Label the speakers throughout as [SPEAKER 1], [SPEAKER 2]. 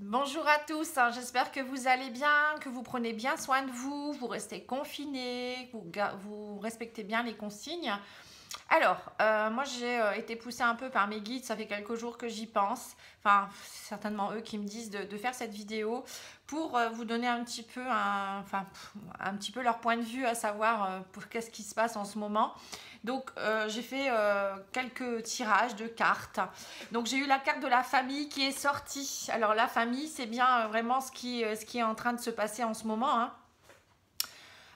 [SPEAKER 1] Bonjour à tous, hein, j'espère que vous allez bien, que vous prenez bien soin de vous, vous restez confinés, vous respectez bien les consignes. Alors, moi j'ai été poussée un peu par mes guides, ça fait quelques jours que j'y pense, enfin certainement eux qui me disent de faire cette vidéo pour vous donner un petit peu, un petit peu leur point de vue, à savoir pour qu'est-ce qui se passe en ce moment. Donc j'ai fait quelques tirages de cartes. Donc j'ai eu la carte de la famille qui est sortie. Alors la famille, c'est bien vraiment ce qui est en train de se passer en ce moment, hein.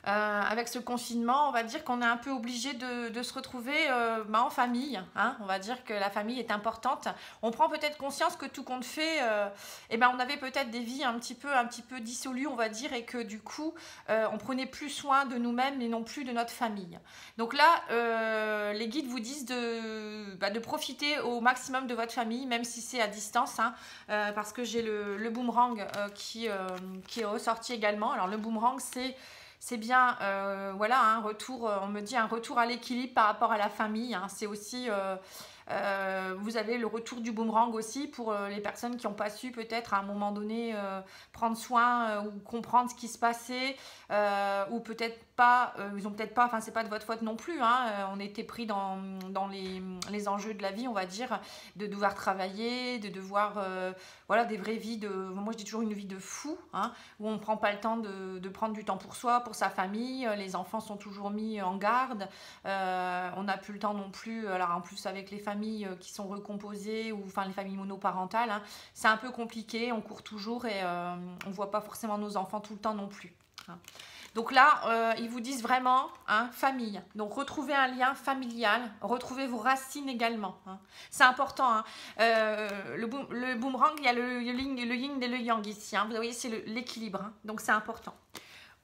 [SPEAKER 1] Avec ce confinement, on va dire qu'on est un peu obligé de se retrouver en famille, hein. On va dire que la famille est importante. On prend peut-être conscience que tout compte fait, on avait peut-être des vies un petit peu dissolues, on va dire, et que du coup, on prenait plus soin de nous-mêmes et non plus de notre famille. Donc là, les guides vous disent de profiter au maximum de votre famille, même si c'est à distance, hein, parce que j'ai le boomerang qui est ressorti également. Alors le boomerang, c'est bien, voilà, un retour, on me dit un retour à l'équilibre par rapport à la famille, hein. C'est aussi, vous avez le retour du boomerang aussi pour les personnes qui n'ont pas su peut-être à un moment donné prendre soin ou comprendre ce qui se passait, ou peut-être pas, ils ont peut-être pas, enfin c'est pas de votre faute non plus, hein, on était pris dans les enjeux de la vie, on va dire, de devoir travailler, de devoir, voilà, des vraies vies moi je dis toujours une vie de fou, hein, où on ne prend pas le temps de prendre du temps pour soi, pour sa famille, les enfants sont toujours mis en garde, on n'a plus le temps non plus, alors en plus avec les familles qui sont recomposées, ou enfin les familles monoparentales, hein, c'est un peu compliqué, on court toujours et on ne voit pas forcément nos enfants tout le temps non plus, hein. Donc là, ils vous disent vraiment, hein, famille. Donc retrouvez un lien familial, retrouvez vos racines également, hein. C'est important, hein. Le boomerang, il y a le yin et le yang ici, hein. Vous voyez, c'est l'équilibre, hein. Donc c'est important.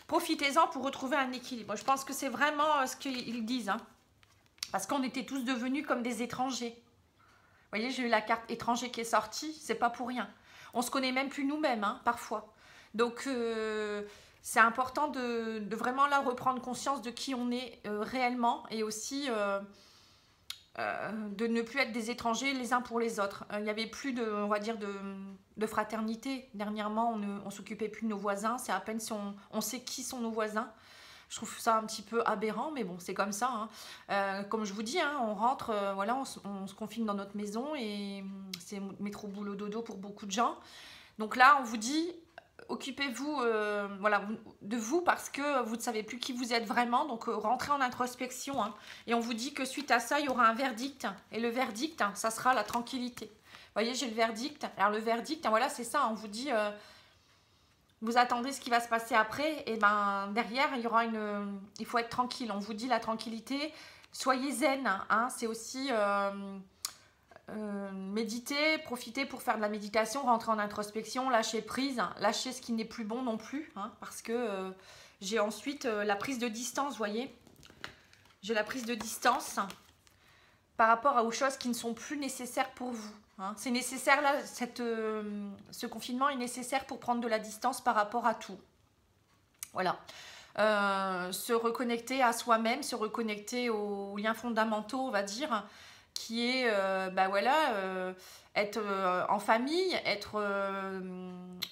[SPEAKER 1] Profitez-en pour retrouver un équilibre. Je pense que c'est vraiment ce qu'ils disent, hein. Parce qu'on était tous devenus comme des étrangers. Vous voyez, j'ai eu la carte étranger qui est sortie, c'est pas pour rien. On se connaît même plus nous-mêmes, hein, parfois. Donc, c'est important de vraiment là reprendre conscience de qui on est réellement, et aussi de ne plus être des étrangers les uns pour les autres. Il n'y avait plus on va dire, de fraternité. Dernièrement, on ne s'occupait plus de nos voisins. C'est à peine si on sait qui sont nos voisins. Je trouve ça un petit peu aberrant, mais bon, c'est comme ça, hein. Comme je vous dis, hein, on rentre, voilà, on se confine dans notre maison, et c'est métro boulot dodo pour beaucoup de gens. Donc là, on vous dit, occupez-vous, voilà, de vous, parce que vous ne savez plus qui vous êtes vraiment. Donc rentrez en introspection, hein. Et on vous dit que suite à ça, il y aura un verdict. Et le verdict, hein, ça sera la tranquillité. Vous voyez, j'ai le verdict. Alors le verdict, hein, voilà, c'est ça. On vous dit, vous attendez ce qui va se passer après. Et ben derrière, il faut être tranquille. On vous dit la tranquillité. Soyez zen, hein. C'est aussi méditer, profiter pour faire de la méditation, rentrer en introspection, lâcher prise, lâcher ce qui n'est plus bon non plus, hein, parce que j'ai ensuite la prise de distance, vous voyez. J'ai la prise de distance par rapport aux choses qui ne sont plus nécessaires pour vous, hein. C'est nécessaire, là, ce confinement est nécessaire pour prendre de la distance par rapport à tout. Voilà. Se reconnecter à soi-même, se reconnecter aux liens fondamentaux, on va dire, qui est, voilà, être en famille, être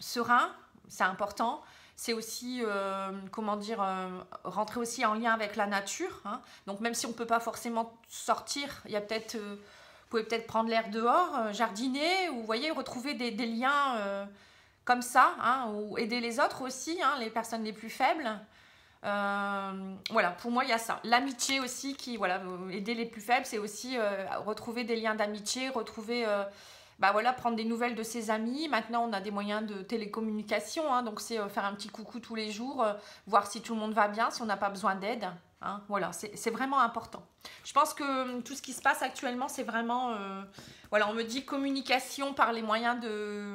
[SPEAKER 1] serein, c'est important. C'est aussi, comment dire, rentrer aussi en lien avec la nature, hein. Donc même si on ne peut pas forcément sortir, il y a peut-être, vous pouvez peut-être prendre l'air dehors, jardiner, ou vous voyez, retrouver des liens comme ça, hein, ou aider les autres aussi, hein, les personnes les plus faibles. Voilà, pour moi il y a ça. L'amitié aussi, voilà, aider les plus faibles, c'est aussi retrouver des liens d'amitié, retrouver, voilà, prendre des nouvelles de ses amis. Maintenant on a des moyens de télécommunication, hein, donc c'est faire un petit coucou tous les jours, voir si tout le monde va bien, si on n'a pas besoin d'aide, hein. Voilà, c'est vraiment important. Je pense que tout ce qui se passe actuellement, c'est vraiment, voilà, on me dit communication par les moyens de...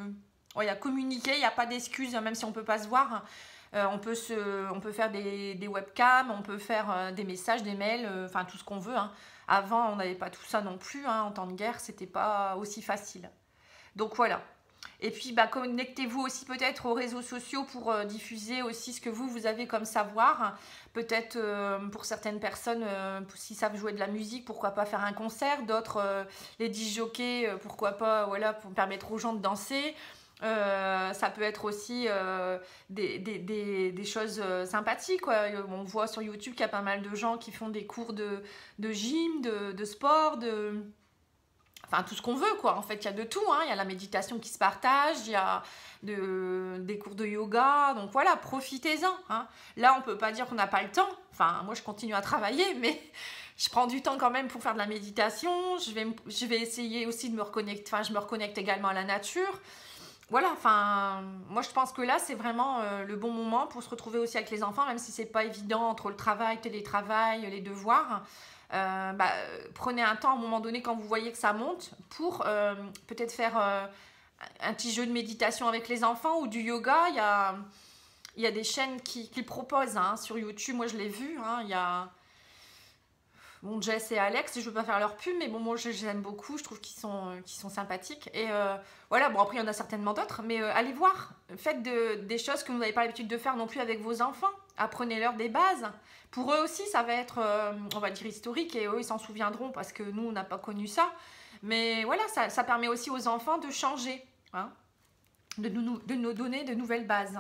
[SPEAKER 1] Voilà, communiquer, il n'y a pas d'excuse, même si on ne peut pas se voir. On peut faire des webcams, on peut faire des messages, des mails, enfin tout ce qu'on veut, hein. Avant, on n'avait pas tout ça non plus, hein. En temps de guerre, c'était pas aussi facile. Donc voilà. Et puis, connectez-vous aussi peut-être aux réseaux sociaux pour diffuser aussi ce que vous avez comme savoir. Peut-être pour certaines personnes, s'ils savent jouer de la musique, pourquoi pas faire un concert. D'autres, les disjockeys, pourquoi pas, voilà, pour permettre aux gens de danser. Ça peut être aussi des choses sympathiques, quoi. On voit sur YouTube qu'il y a pas mal de gens qui font des cours de gym, de sport, enfin tout ce qu'on veut, quoi. En fait, il y a de tout, hein. Il y a la méditation qui se partage, il y a des cours de yoga, donc voilà, profitez-en, hein. Là, on peut pas dire qu'on n'a pas le temps. Enfin, moi, je continue à travailler, mais je prends du temps quand même pour faire de la méditation. Je vais essayer aussi de me reconnecter, enfin, je me reconnecte également à la nature. Voilà, enfin, moi je pense que là c'est vraiment le bon moment pour se retrouver aussi avec les enfants, même si c'est pas évident entre le travail, télétravail, les devoirs. Prenez un temps à un moment donné quand vous voyez que ça monte pour peut-être faire un petit jeu de méditation avec les enfants ou du yoga. Il y a des chaînes qui le proposent, hein, sur YouTube, moi je l'ai vu, hein, il y a... Bon, Jess et Alex, je ne veux pas faire leur pub, mais bon, moi je les aime beaucoup, je trouve qu'ils sont sympathiques. Et voilà, bon, après il y en a certainement d'autres, mais allez voir, faites des choses que vous n'avez pas l'habitude de faire non plus avec vos enfants. Apprenez-leur des bases. Pour eux aussi, ça va être, on va dire, historique, et eux, ils s'en souviendront parce que nous, on n'a pas connu ça. Mais voilà, ça permet aussi aux enfants de changer, hein, de nous donner de nouvelles bases.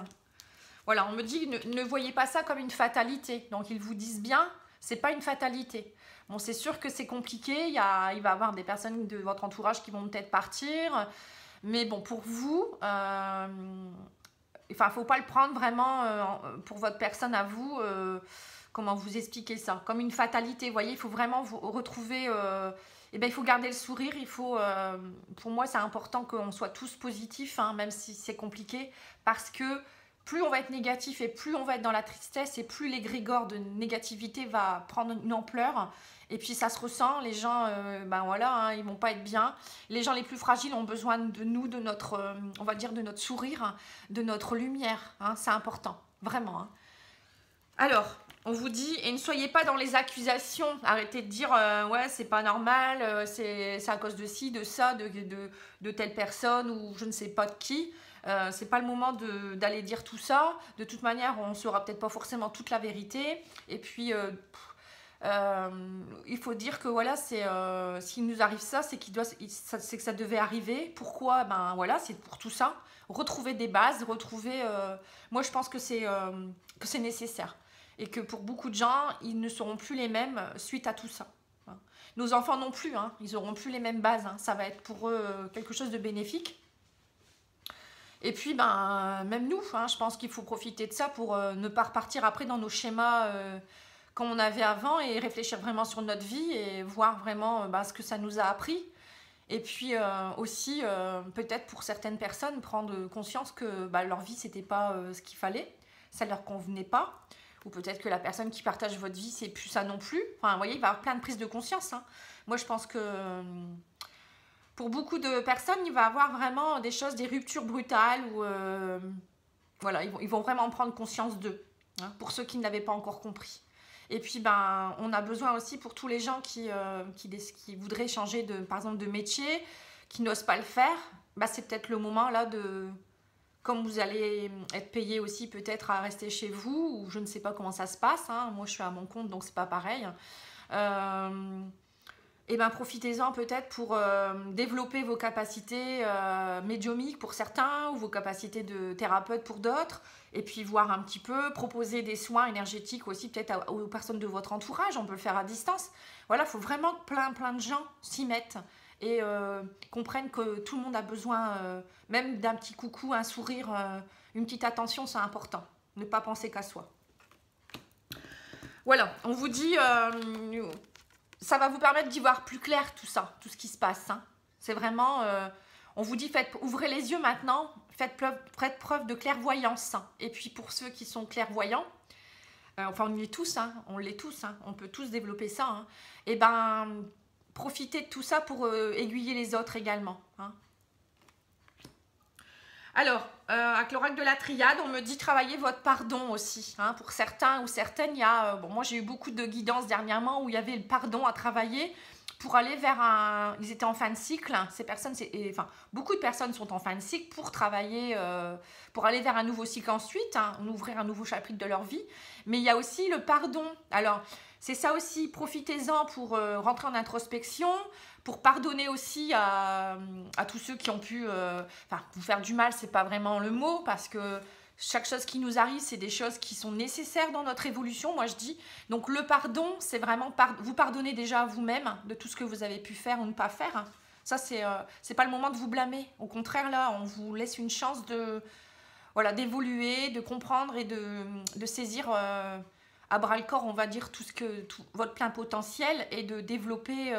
[SPEAKER 1] Voilà, on me dit, ne voyez pas ça comme une fatalité. Donc, ils vous disent bien, c'est pas une fatalité. Bon, c'est sûr que c'est compliqué, il va y avoir des personnes de votre entourage qui vont peut-être partir, mais bon, pour vous, enfin, il ne faut pas le prendre vraiment pour votre personne à vous, comment vous expliquer ça, comme une fatalité, vous voyez, il faut vraiment vous retrouver, il faut garder le sourire, pour moi, c'est important qu'on soit tous positifs, hein, même si c'est compliqué, parce que plus on va être négatif et plus on va être dans la tristesse et plus l'égrégore de négativité va prendre une ampleur. Et puis ça se ressent, les gens, voilà, hein, ils vont pas être bien. Les gens les plus fragiles ont besoin de nous, de notre, on va dire, de notre sourire, de notre lumière. Hein, c'est important, vraiment. Hein. Alors, on vous dit, et ne soyez pas dans les accusations. Arrêtez de dire, ouais, c'est pas normal, c'est à cause de ci, de ça, de telle personne ou je ne sais pas de qui. C'est pas le moment d'aller dire tout ça. De toute manière, on ne saura peut-être pas forcément toute la vérité. Et puis, il faut dire que voilà, s'il nous arrive ça, c'est que ça devait arriver. Pourquoi? Ben voilà, c'est pour tout ça. Retrouver des bases, moi, je pense que c'est nécessaire. Et que pour beaucoup de gens, ils ne seront plus les mêmes suite à tout ça. Nos enfants non plus, hein, ils n'auront plus les mêmes bases. Hein. Ça va être pour eux quelque chose de bénéfique. Et puis, même nous, hein, je pense qu'il faut profiter de ça pour ne pas repartir après dans nos schémas comme on avait avant et réfléchir vraiment sur notre vie et voir vraiment ce que ça nous a appris. Et puis aussi, peut-être pour certaines personnes, prendre conscience que leur vie, c'était pas ce qu'il fallait, ça ne leur convenait pas. Ou peut-être que la personne qui partage votre vie, c'est plus ça non plus. Enfin, vous voyez, il va y avoir plein de prises de conscience. Hein. Moi, je pense que... pour beaucoup de personnes, il va y avoir vraiment des choses, des ruptures brutales où voilà, ils vont vraiment prendre conscience d'eux, hein, pour ceux qui ne l'avaient pas encore compris. Et puis, on a besoin aussi pour tous les gens qui voudraient changer, par exemple, de métier, qui n'osent pas le faire, c'est peut-être le moment là de... Comme vous allez être payé aussi peut-être à rester chez vous, ou je ne sais pas comment ça se passe, hein, moi je suis à mon compte donc c'est pas pareil. Profitez-en peut-être pour développer vos capacités médiumiques pour certains ou vos capacités de thérapeute pour d'autres et puis voir un petit peu, proposer des soins énergétiques aussi peut-être aux personnes de votre entourage, on peut le faire à distance. Voilà, il faut vraiment que plein de gens s'y mettent et comprennent que tout le monde a besoin même d'un petit coucou, un sourire, une petite attention, c'est important. Ne pas penser qu'à soi. Voilà, on vous dit... ça va vous permettre d'y voir plus clair tout ça, tout ce qui se passe. Hein. C'est vraiment... on vous dit, ouvrez les yeux maintenant, faites preuve de clairvoyance. Hein. Et puis pour ceux qui sont clairvoyants, enfin on l'est tous, hein, on peut tous développer ça. Hein. Et profitez de tout ça pour aiguiller les autres également. Hein. Alors, avec l'oracle de la triade, on me dit travailler votre pardon aussi. Hein. Pour certains ou certaines, il y a... moi, j'ai eu beaucoup de guidance dernièrement où il y avait le pardon à travailler pour aller vers un... Ils étaient en fin de cycle. Ces personnes, beaucoup de personnes sont en fin de cycle pour travailler, pour aller vers un nouveau cycle ensuite, hein, ouvrir un nouveau chapitre de leur vie. Mais il y a aussi le pardon. Alors, c'est ça aussi, profitez-en pour rentrer en introspection, pour pardonner aussi à tous ceux qui ont pu vous faire du mal, c'est pas vraiment le mot, parce que chaque chose qui nous arrive, c'est des choses qui sont nécessaires dans notre évolution, moi je dis. Donc le pardon, c'est vraiment vous pardonner déjà à vous-même de tout ce que vous avez pu faire ou ne pas faire. Ça, c'est pas le moment de vous blâmer. Au contraire, là, on vous laisse une chance d'évoluer, de comprendre et de saisir à bras-le-corps, on va dire, tout votre plein potentiel et de développer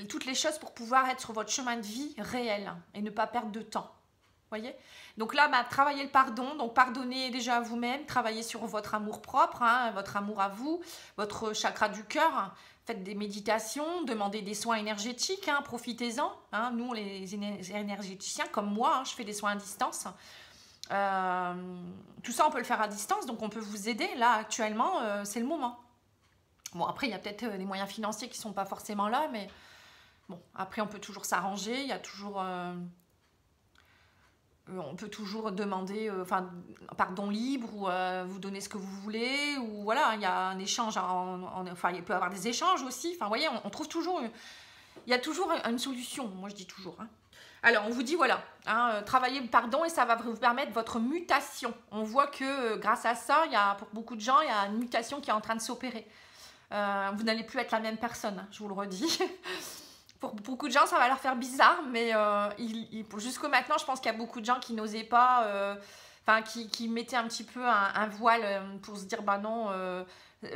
[SPEAKER 1] toutes les choses pour pouvoir être sur votre chemin de vie réel et ne pas perdre de temps. Voyez. Donc là, travaillez le pardon, donc pardonnez déjà à vous-même, travaillez sur votre amour propre, votre amour à vous, votre chakra du cœur, faites des méditations, demandez des soins énergétiques, profitez-en. Nous, les énergéticiens, comme moi, je fais des soins à distance. Tout ça, on peut le faire à distance, donc on peut vous aider. Là, actuellement, c'est le moment. Bon, après, il y a peut-être des moyens financiers qui ne sont pas forcément là, mais bon, après, on peut toujours s'arranger, il y a toujours... on peut toujours demander un pardon libre ou vous donner ce que vous voulez, ou voilà, il y a un échange, il peut y avoir des échanges aussi, vous voyez, on trouve toujours, il y a toujours une solution, moi je dis toujours. Alors on vous dit voilà, travaillez le pardon et ça va vous permettre votre mutation. On voit que grâce à ça, pour beaucoup de gens, il y a une mutation qui est en train de s'opérer. Vous n'allez plus être la même personne, je vous le redis. Pour beaucoup de gens, ça va leur faire bizarre, mais jusqu'au maintenant, je pense qu'il y a beaucoup de gens qui n'osaient pas, qui mettaient un petit peu un voile pour se dire, bah non,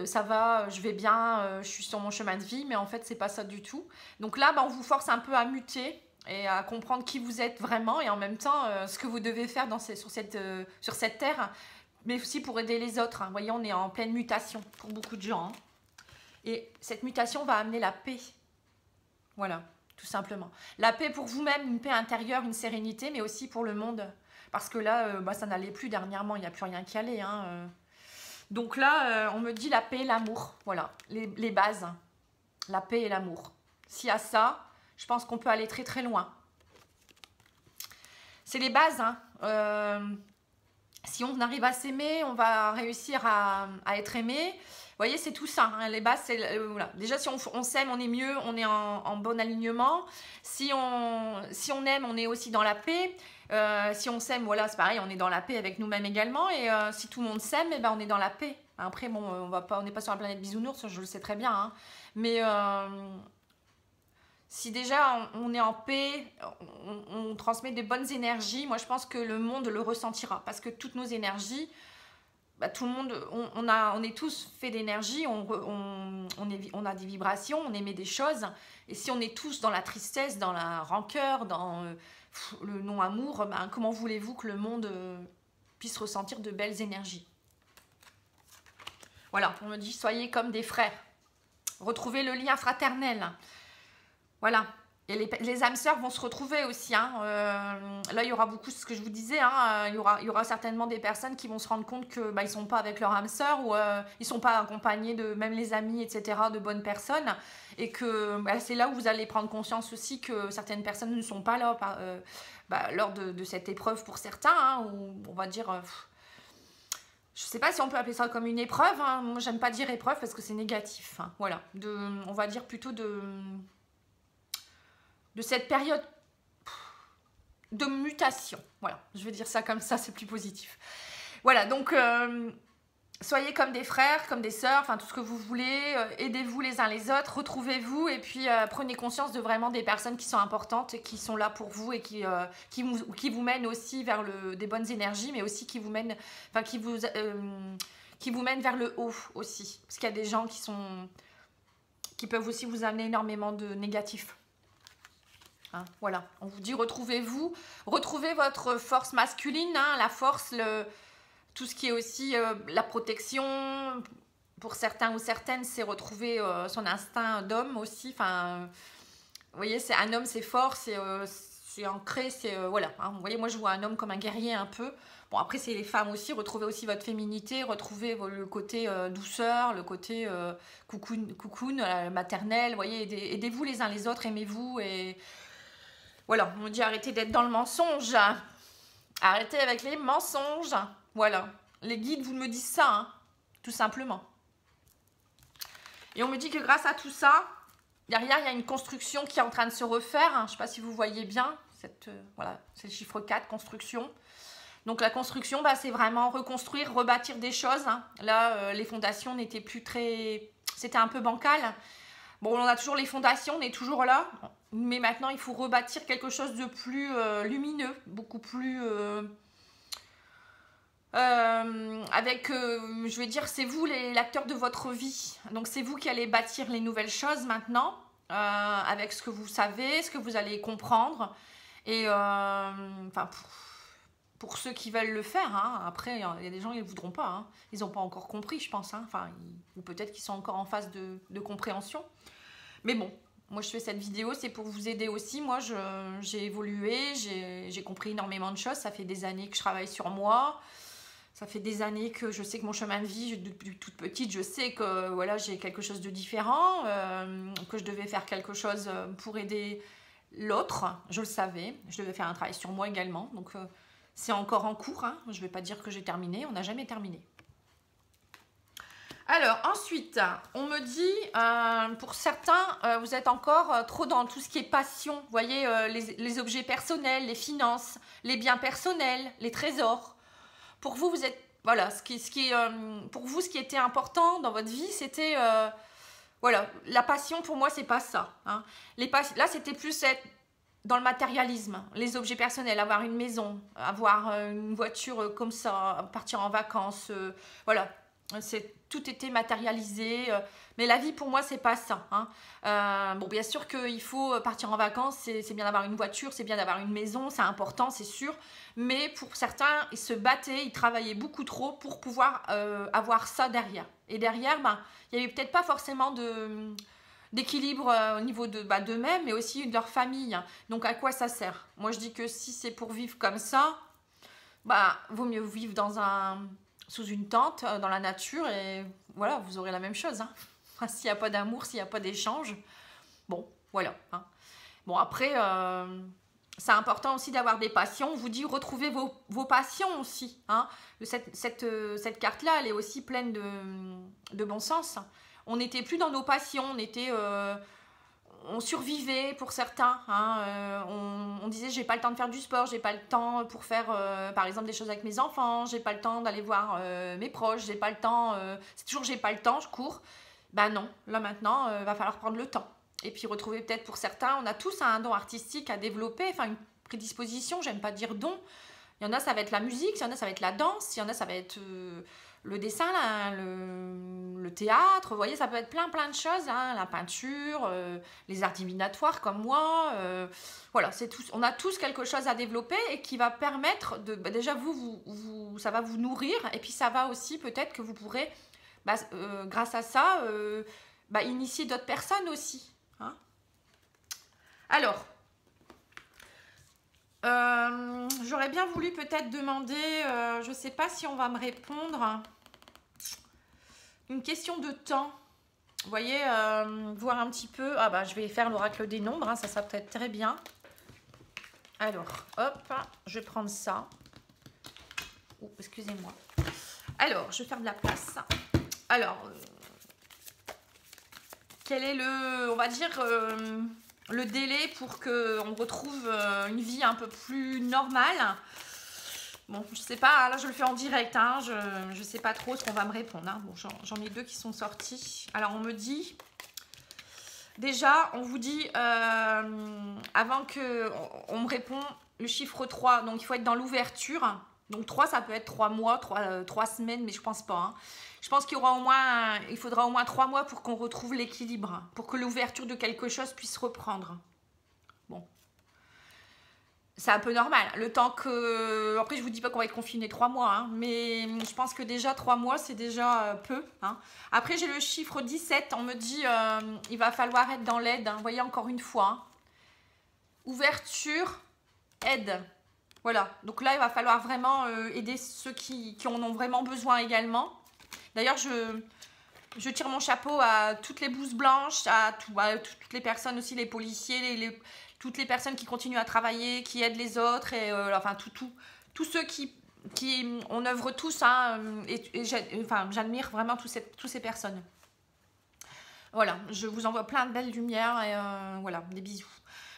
[SPEAKER 1] ça va, je vais bien, je suis sur mon chemin de vie, mais en fait, c'est pas ça du tout. Donc là, on vous force un peu à muter et à comprendre qui vous êtes vraiment et en même temps, ce que vous devez faire sur cette terre, mais aussi pour aider les autres. Vous voyez, on est en pleine mutation pour beaucoup de gens. Et cette mutation va amener la paix. Voilà, tout simplement. La paix pour vous-même, une paix intérieure, une sérénité, mais aussi pour le monde. Parce que là, ça n'allait plus dernièrement, il n'y a plus rien qui allait. Donc là, on me dit la paix et l'amour. Voilà, les bases. La paix et l'amour. S'il y a ça, je pense qu'on peut aller très très loin. C'est les bases. Si on arrive à s'aimer, on va réussir à être aimé. Vous voyez, c'est tout ça. Les bases, c'est voilà. Déjà, si on s'aime, on est mieux, on est en bon alignement. Si on aime, on est aussi dans la paix. Si on s'aime, voilà, c'est pareil, on est dans la paix avec nous-mêmes également. Et si tout le monde s'aime, on est dans la paix. Après, bon, on n'est pas sur la planète bisounours, je le sais très bien. Mais si déjà on est en paix, on transmet de bonnes énergies, moi je pense que le monde le ressentira. Parce que toutes nos énergies, tout le monde, on est tous faits d'énergie, on a des vibrations, on émet des choses. Et si on est tous dans la tristesse, dans la rancœur, dans le non-amour, comment voulez-vous que le monde puisse ressentir de belles énergies? Voilà, on me dit, soyez comme des frères. Retrouvez le lien fraternel. Voilà. Et les âmes sœurs vont se retrouver aussi. Là, il y aura beaucoup, ce que je vous disais, il y aura certainement des personnes qui vont se rendre compte que ils ne sont pas avec leur âme sœur ou ils ne sont pas accompagnés de même les amis, etc., de bonnes personnes. Et que c'est là où vous allez prendre conscience aussi que certaines personnes ne sont pas là lors de cette épreuve pour certains, où on va dire... je ne sais pas si on peut appeler ça comme une épreuve. Moi, j'aime pas dire épreuve parce que c'est négatif. Voilà. On va dire plutôt de cette période de mutation. Voilà, je vais dire ça comme ça, c'est plus positif. Voilà, donc soyez comme des frères, comme des sœurs, tout ce que vous voulez, aidez-vous les uns les autres, retrouvez-vous et puis prenez conscience de vraiment des personnes qui sont importantes, et qui sont là pour vous et qui vous mènent aussi vers des bonnes énergies, mais aussi qui vous mènent, qui vous mènent vers le haut aussi. Parce qu'il y a des gens qui peuvent aussi vous amener énormément de négatifs. Voilà, on vous dit retrouvez-vous, retrouvez votre force masculine, la force, tout ce qui est aussi la protection. Pour certains ou certaines, c'est retrouver son instinct d'homme aussi. Vous voyez, c'est un homme, c'est fort, c'est ancré, voilà. Vous voyez, moi je vois un homme comme un guerrier un peu. Bon, après c'est les femmes aussi, retrouvez aussi votre féminité, retrouvez le côté douceur, le côté cocoon maternel. Vous voyez, aidez-vous les uns les autres, aimez-vous et... Voilà, on me dit arrêtez d'être dans le mensonge. Arrêtez avec les mensonges. Voilà, les guides vous me disent ça, tout simplement. Et on me dit que grâce à tout ça, derrière, il y a une construction qui est en train de se refaire. Je ne sais pas si vous voyez bien. Voilà, c'est le chiffre 4, construction. Donc la construction, bah, c'est vraiment reconstruire, rebâtir des choses. Là, les fondations n'étaient plus très... C'était un peu bancal. Bon, on a toujours les fondations, on est toujours là. Mais maintenant, il faut rebâtir quelque chose de plus lumineux, beaucoup plus... je vais dire, c'est vous l'acteur de votre vie. Donc c'est vous qui allez bâtir les nouvelles choses maintenant, avec ce que vous savez, ce que vous allez comprendre. Et enfin, pour ceux qui veulent le faire, après il y a des gens qui ne voudront pas. Ils n'ont pas encore compris, je pense. Enfin, ou peut-être qu'ils sont encore en phase de compréhension. Mais bon, moi je fais cette vidéo, c'est pour vous aider aussi. Moi j'ai évolué, j'ai compris énormément de choses. Ça fait des années que je travaille sur moi. Ça fait des années que je sais que mon chemin de vie, depuis toute petite, je sais que voilà, j'ai quelque chose de différent, que je devais faire quelque chose pour aider l'autre. Je le savais. Je devais faire un travail sur moi également. Donc, c'est encore en cours. Je ne vais pas dire que j'ai terminé. On n'a jamais terminé. Alors, ensuite, on me dit, pour certains, vous êtes encore trop dans tout ce qui est passion. Vous voyez, les objets personnels, les finances, les biens personnels, les trésors. Pour vous, vous êtes, voilà, pour vous, ce qui était important dans votre vie, c'était, voilà, la passion pour moi, c'est pas ça. Là, c'était plus être dans le matérialisme, les objets personnels, avoir une maison, avoir une voiture comme ça, partir en vacances, voilà. Tout était matérialisé, mais la vie pour moi c'est pas ça. Bon, bien sûr qu'il faut partir en vacances, c'est bien d'avoir une voiture, c'est bien d'avoir une maison, c'est important, c'est sûr. Mais pour certains, ils se battaient, ils travaillaient beaucoup trop pour pouvoir avoir ça derrière. Et derrière, il n'y avait peut-être pas forcément d'équilibre au niveau d'eux-mêmes, mais aussi de leur famille. Donc à quoi ça sert? Moi je dis que si c'est pour vivre comme ça, vaut mieux vivre sous une tente, dans la nature, et voilà, vous aurez la même chose. S'il n'y a pas d'amour, s'il n'y a pas d'échange, bon, voilà. Bon, après, c'est important aussi d'avoir des passions. On vous dit, retrouvez vos passions aussi. Cette carte-là, elle est aussi pleine de bon sens. On n'était plus dans nos passions, on survivait pour certains. On disait j'ai pas le temps de faire du sport, j'ai pas le temps pour faire par exemple des choses avec mes enfants, j'ai pas le temps d'aller voir mes proches, j'ai pas le temps, c'est toujours j'ai pas le temps, je cours. Non, là maintenant va falloir prendre le temps. Et puis retrouver peut-être pour certains, on a tous un don artistique à développer, enfin une prédisposition, j'aime pas dire don. Il y en a ça va être la musique, il y en a ça va être la danse, il y en a ça va être le dessin, le théâtre, vous voyez, ça peut être plein de choses, la peinture, les arts divinatoires comme moi, voilà, on a tous quelque chose à développer et qui va permettre de, déjà ça va vous nourrir et puis ça va aussi peut-être que vous pourrez, grâce à ça, initier d'autres personnes aussi. Alors, j'aurais bien voulu peut-être demander, je ne sais pas si on va me répondre, une question de temps. Vous voyez, voir un petit peu. Je vais faire l'oracle des nombres, ça peut être très bien. Alors, hop, je vais prendre ça. Oh, excusez-moi. Alors, je vais faire de la place. Alors, quel est on va dire, le délai pour qu'on retrouve une vie un peu plus normale? Bon, je sais pas, là je le fais en direct, je sais pas trop ce qu'on va me répondre. Bon, j'en ai deux qui sont sortis. Alors on me dit, déjà on vous dit, avant qu'on me répond le chiffre 3, donc il faut être dans l'ouverture. Donc 3 ça peut être 3 mois, 3 semaines, mais je pense pas. Je pense qu'il faudra au moins 3 mois pour qu'on retrouve l'équilibre, pour que l'ouverture de quelque chose puisse reprendre. Bon. C'est un peu normal. Le temps que... Après, je vous dis pas qu'on va être confiné 3 mois, mais je pense que déjà 3 mois, c'est déjà peu. Après, j'ai le chiffre 17. On me dit il va falloir être dans l'aide. Vous voyez, encore une fois. Ouverture, aide. Voilà. Donc là, il va falloir vraiment aider ceux qui en ont vraiment besoin également. D'ailleurs, je tire mon chapeau à toutes les blouses blanches, à toutes les personnes aussi, les policiers, toutes les personnes qui continuent à travailler, qui aident les autres, et enfin tous ceux qui on œuvre tous, j'admire vraiment toutes ces personnes. Voilà, je vous envoie plein de belles lumières et voilà, des bisous.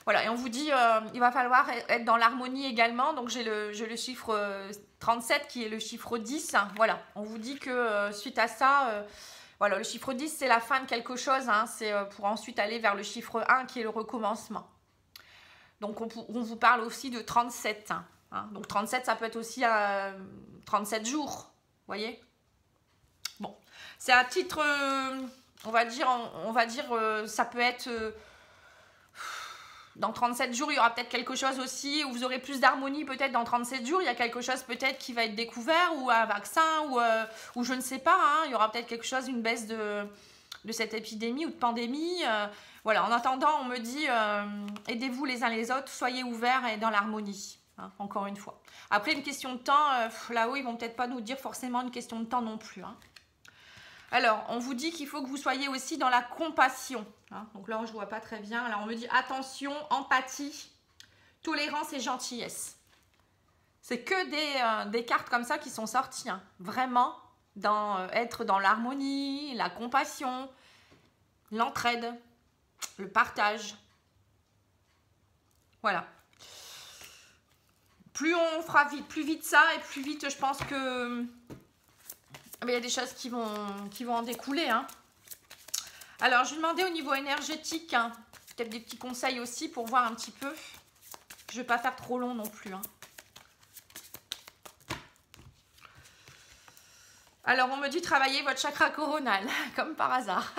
[SPEAKER 1] Voilà, et on vous dit, il va falloir être dans l'harmonie également. Donc j'ai le chiffre 37 qui est le chiffre 10. Voilà, on vous dit que suite à ça, voilà, le chiffre 10 c'est la fin de quelque chose. Hein, c'est pour ensuite aller vers le chiffre 1 qui est le recommencement. Donc on vous parle aussi de 37. Hein, donc 37 ça peut être aussi 37 jours, vous voyez. Bon, c'est à titre, on va dire, ça peut être... dans 37 jours, il y aura peut-être quelque chose aussi où vous aurez plus d'harmonie peut-être dans 37 jours. Il y a quelque chose peut-être qui va être découvert ou un vaccin ou je ne sais pas. Hein, il y aura peut-être quelque chose, une baisse de cette épidémie ou de pandémie. Voilà, en attendant, on me dit aidez-vous les uns les autres, soyez ouverts et dans l'harmonie. Hein, encore une fois. Après, une question de temps, là-haut, ils vont peut-être pas nous dire forcément une question de temps non plus. Hein. Alors, on vous dit qu'il faut que vous soyez aussi dans la compassion. Hein. Donc là, je ne vois pas très bien. Alors, on me dit attention, empathie, tolérance et gentillesse. C'est que des cartes comme ça qui sont sorties. Hein. Vraiment, être dans l'harmonie, la compassion, l'entraide, le partage. Voilà. Plus on fera vite, plus vite ça, et plus vite, je pense que... Mais il y a des choses qui vont en découler. Hein. Alors, je vais demander au niveau énergétique, hein, peut-être des petits conseils aussi pour voir un petit peu. Je ne vais pas faire trop long non plus. Hein. Alors, on me dit travailler votre chakra coronal, comme par hasard.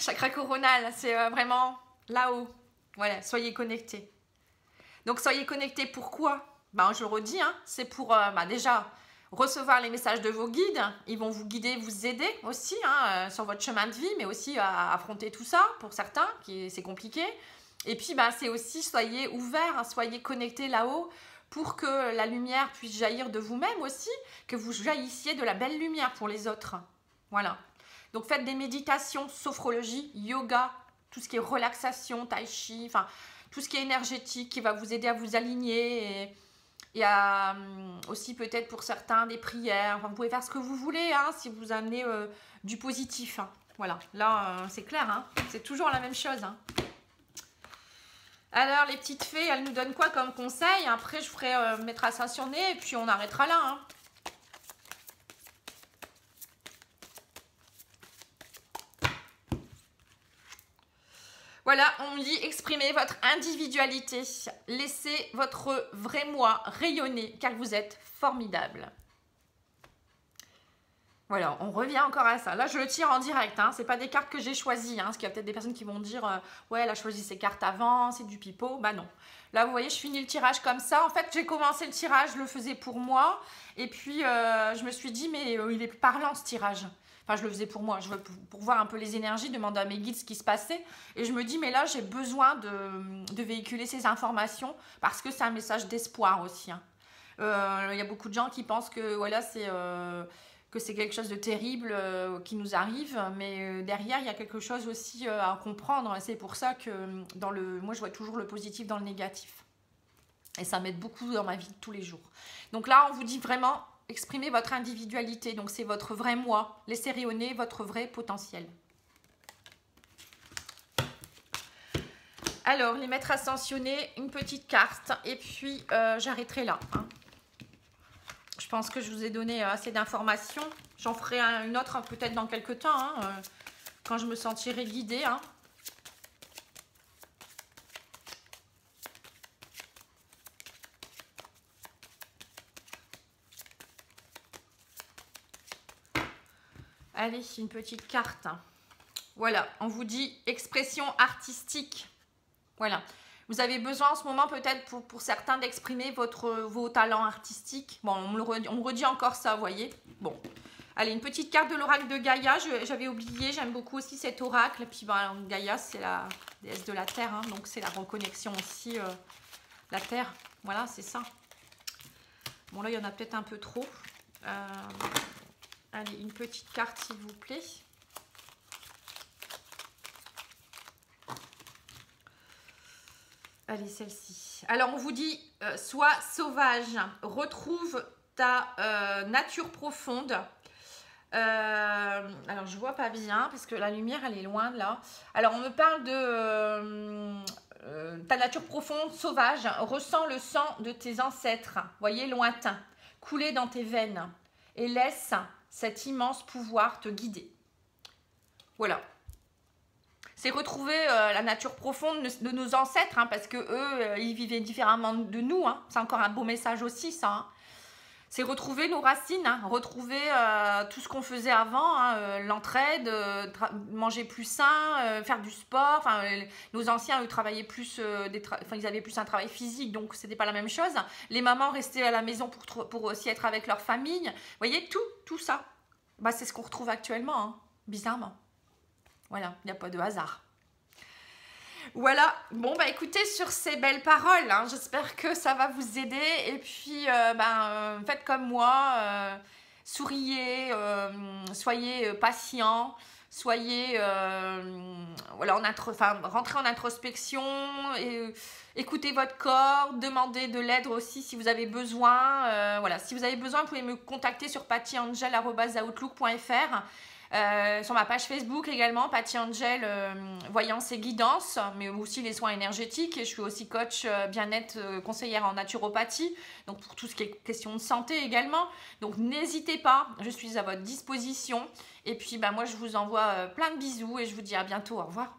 [SPEAKER 1] Chakra coronal, c'est vraiment là-haut. Voilà, soyez connectés. Donc, soyez connectés, pourquoi? Ben, je le redis, hein, c'est pour déjà... recevoir les messages de vos guides, ils vont vous guider, vous aider aussi hein, sur votre chemin de vie, mais aussi à affronter tout ça pour certains, c'est compliqué. Et puis c'est aussi, soyez ouverts, hein, soyez connectés là-haut pour que la lumière puisse jaillir de vous-même aussi, que vous jaillissiez de la belle lumière pour les autres. Voilà. Donc faites des méditations, sophrologie, yoga, tout ce qui est relaxation, tai chi, enfin tout ce qui est énergétique qui va vous aider à vous aligner et à, aussi peut-être pour certains des prières. Enfin, vous pouvez faire ce que vous voulez hein, si vous amenez du positif. Hein. Voilà, là c'est clair, hein. C'est toujours la même chose. Hein. Alors les petites fées, elles nous donnent quoi comme conseil? Après je ferai mettre à ça sur nez et puis on arrêtera là. Hein. Voilà, on me dit exprimez votre individualité, laissez votre vrai moi rayonner car vous êtes formidable. Voilà, on revient encore à ça. Là, je le tire en direct, hein. C'est pas des cartes que j'ai choisies, hein, parce qu'il y a peut-être des personnes qui vont dire ouais, elle a choisi ses cartes avant, c'est du pipeau. Bah non. Là, vous voyez, je finis le tirage comme ça. En fait, j'ai commencé le tirage, je le faisais pour moi. Et puis, je me suis dit, mais il est parlant ce tirage. Enfin, je le faisais pour moi, pour voir un peu les énergies, demander à mes guides ce qui se passait. Et je me dis, mais là, j'ai besoin de véhiculer ces informations parce que c'est un message d'espoir aussi. Hein. Y a beaucoup de gens qui pensent que voilà, que c'est quelque chose de terrible qui nous arrive, mais derrière, il y a quelque chose aussi à comprendre. Et c'est pour ça que moi, je vois toujours le positif dans le négatif. Et ça m'aide beaucoup dans ma vie de tous les jours. Donc là, on vous dit vraiment... exprimez votre individualité, donc c'est votre vrai moi. Laissez rayonner votre vrai potentiel. Alors, les maîtres ascensionnés, une petite carte, et puis j'arrêterai là. Hein. Je pense que je vous ai donné assez d'informations. J'en ferai une autre peut-être dans quelques temps, hein, quand je me sentirai guidée. Hein. Allez, une petite carte. Voilà, on vous dit expression artistique. Voilà. Vous avez besoin en ce moment peut-être pour certains d'exprimer vos talents artistiques. Bon, on me redit encore ça, vous voyez. Bon, allez, une petite carte de l'oracle de Gaïa. J'avais oublié, j'aime beaucoup aussi cet oracle. Et puis Gaïa, c'est la déesse de la Terre. Hein, donc c'est la reconnexion aussi. La Terre, voilà, c'est ça. Bon, là, il y en a peut-être un peu trop. Allez, une petite carte, s'il vous plaît. Allez, celle-ci. Alors, on vous dit, sois sauvage, retrouve ta nature profonde, Alors, je vois pas bien parce que la lumière, elle est loin là. Alors, on me parle de ta nature profonde, sauvage, ressens le sang de tes ancêtres, voyez, lointain, couler dans tes veines et laisse cet immense pouvoir te guider. Voilà. C'est retrouver la nature profonde de nos ancêtres, hein, parce que eux, ils vivaient différemment de nous. Hein. C'est encore un beau message aussi, ça. Hein. C'est retrouver nos racines, hein, retrouver tout ce qu'on faisait avant, hein, l'entraide, manger plus sain, faire du sport. Nos anciens, eux, travaillaient plus, ils avaient plus un travail physique, donc c'était pas la même chose. Les mamans restaient à la maison pour aussi être avec leur famille. Vous voyez, tout ça, bah, c'est ce qu'on retrouve actuellement, hein, bizarrement. Voilà, il n'y a pas de hasard. Voilà, bon bah écoutez, sur ces belles paroles, hein, j'espère que ça va vous aider. Et puis, faites comme moi, souriez, soyez patient, soyez, voilà, rentrez en introspection, et, écoutez votre corps, demandez de l'aide aussi si vous avez besoin. Voilà, si vous avez besoin, vous pouvez me contacter sur pattyangel@outlook.fr. Sur ma page Facebook également, Patty Angel, voyance et guidance, mais aussi les soins énergétiques. Et je suis aussi coach bien-être, conseillère en naturopathie, donc pour tout ce qui est question de santé également. Donc n'hésitez pas, je suis à votre disposition. Et puis moi je vous envoie plein de bisous et je vous dis à bientôt, au revoir.